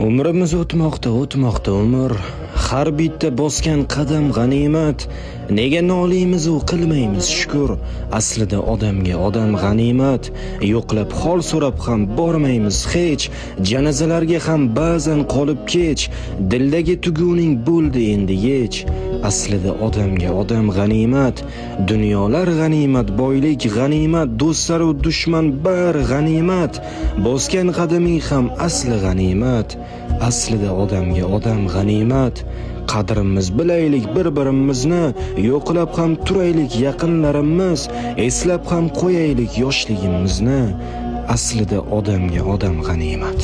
Umrimiz o'tmoqda umr. Har bitta bosgan qadam g'animat. Nega noliymiz u qilmaymiz shukr. Aslida odamga odam g'animat. Yo'qlab hol so'rab ham bormaymiz hech. Janazalarga ham ba'zan qolib kech. Dildagi tuguning bo'ldi endi yech. Aslida odamga odam g'animat. Dunyolar g'animat, boylik g'animat, do'stlar va dushman bari g'animat. Bosgan qadaming ham asli g'animat. Aslida odamga odam g'animat. Qadrimiz bilaylik bir-birimizni, yo'qlab ham turaylik yaqinlarimiz, eslab ham qo'yaylik yoshligimizni. Aslida odamga odam g'animat.